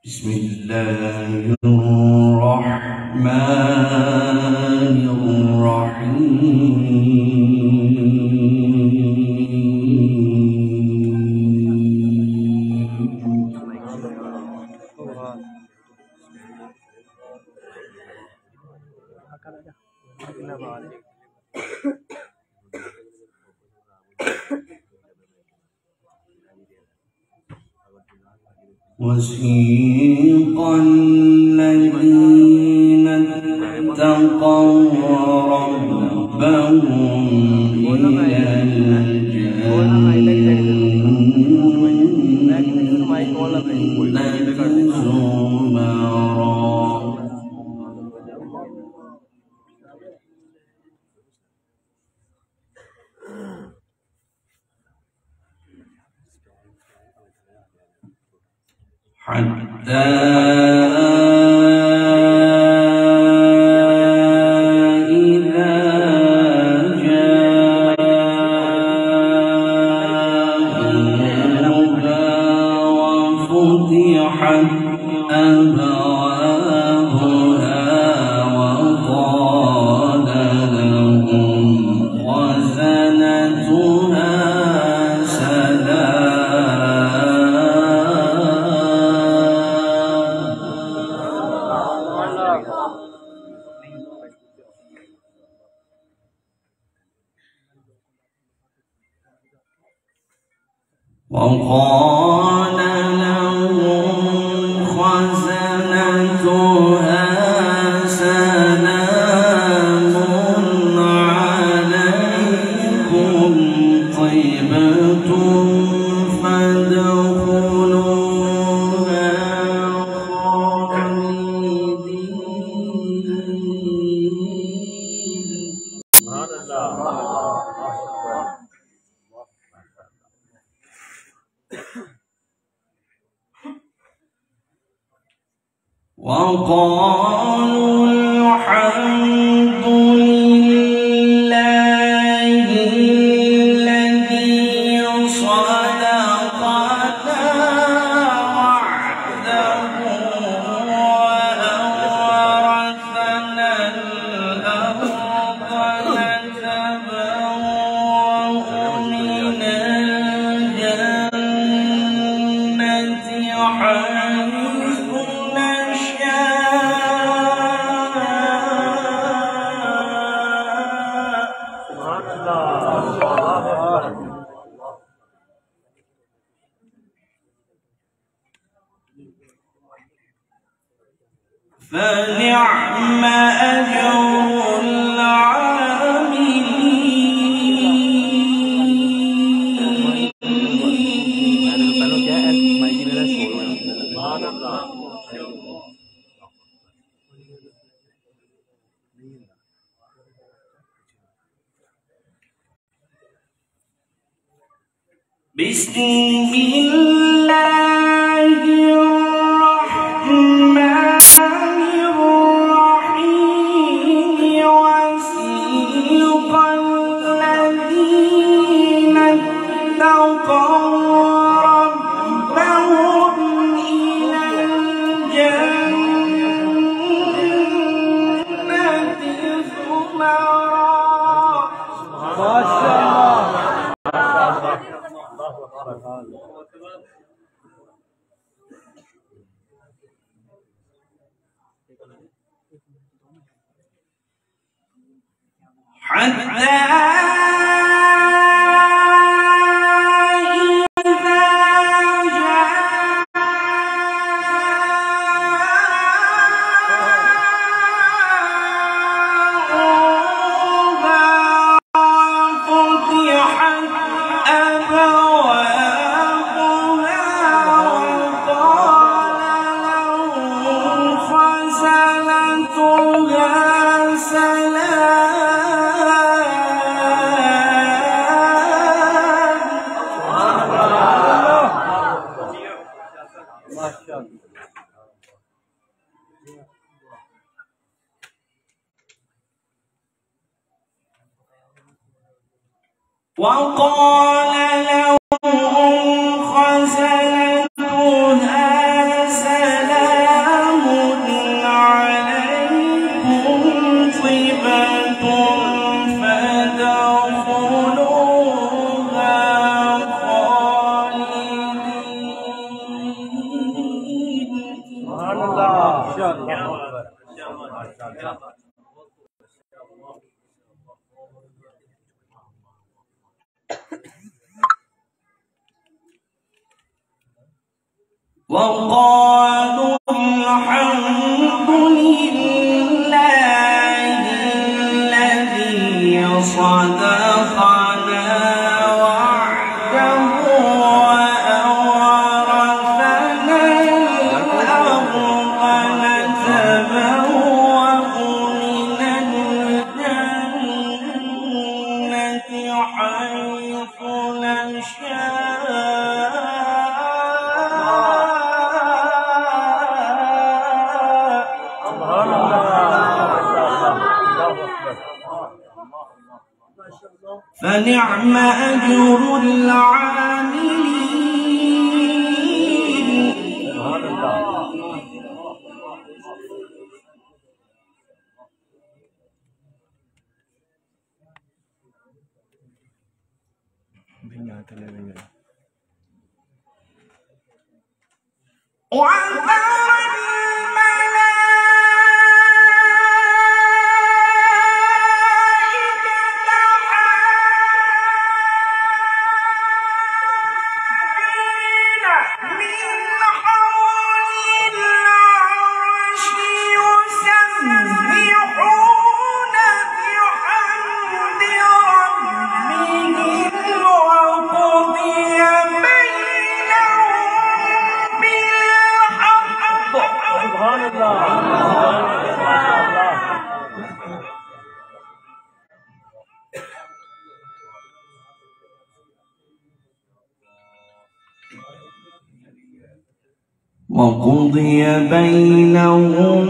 بسم الله الرحمن الرحيم. وسيق الذين اتقوا ربهم إلى الجنة زمرا حتى إذا جاءوها وفتحت أبوابها وقال لهم خزنتها وقال لهم خزنتها سلام عليكم طبتم فادخلوها خالدين. وقالوا الحمد لله الذي صدقنا وعده وأورثنا الأرض نتبوأ من الجنة حيث فنعم أجر العاملين. بسم الله الرحمن الرحيم. وسيق الذين اتقوا ربهم إلى الجنة زمرا. حتى وقال لهم خزنتها سلام وقالوا الحمد لله الذي صدقنا وعده وأورثنا الأرض نتبوأ من الجنة حيث نشاء. فنعم أجر العاملين. وقضي بينهم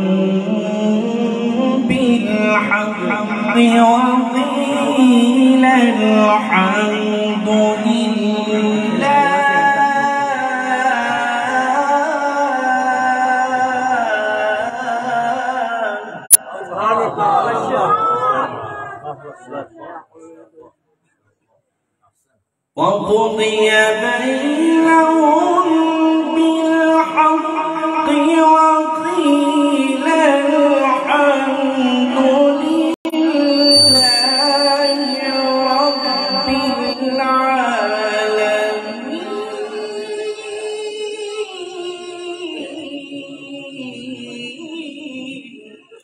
بالحق وقيل الحمد لله. وقضي بينهم بالحق وقيل الحمد لله رب العالمين.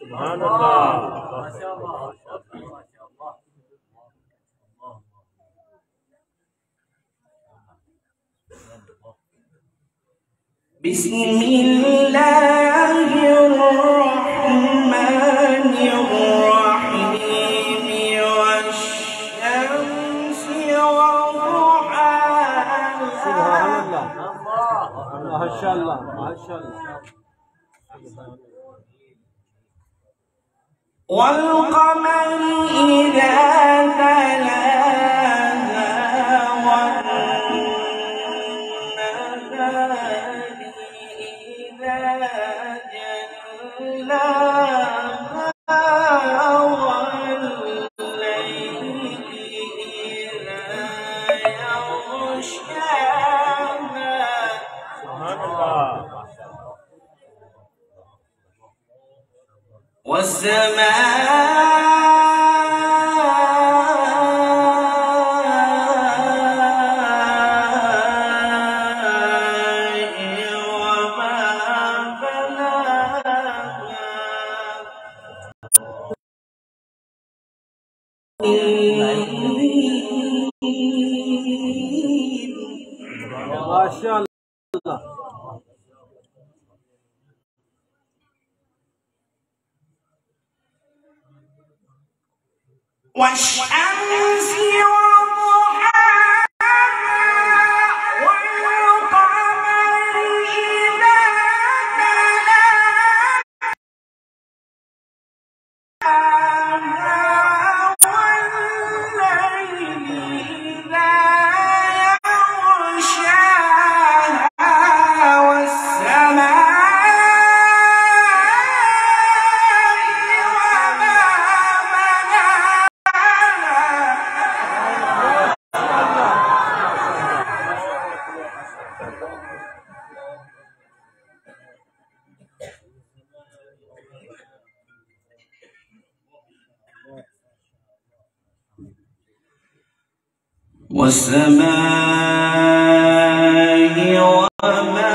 سبحان الله. ما شاء الله. بسم الله الرحمن الرحيم. والشمس وضحاها. سبحان الله. ما شاء الله ما شاء الله. والقمر إذا تلاها والنهار إذا جلاها والليل إذا يغشاها. سبحان الله. والسماء ما شاء الله. والشمس وضحاها والقمر إذا تلاها والليل إذا يغشاها والسماء والسماء وما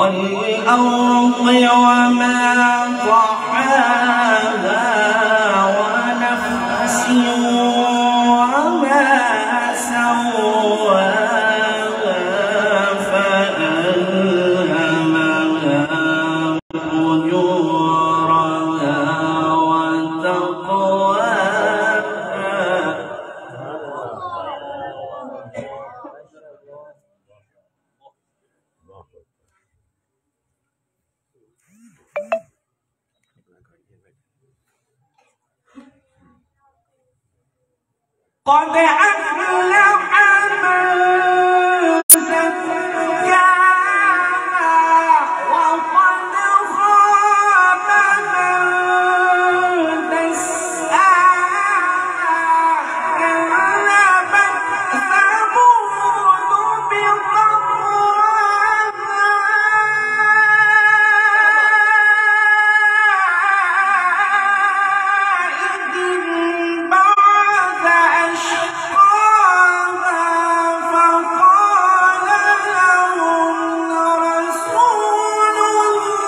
والأرض وما طحاها ونفس وما سواها فألهمها فجورها وتقواها. قد أفلح من زكاها وقد خاب من دساها. كذبت ثمود بطغواها إذ انبعث أشقاها فقال لهم رسول الله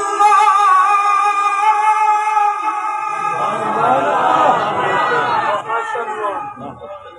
ما شاء الله.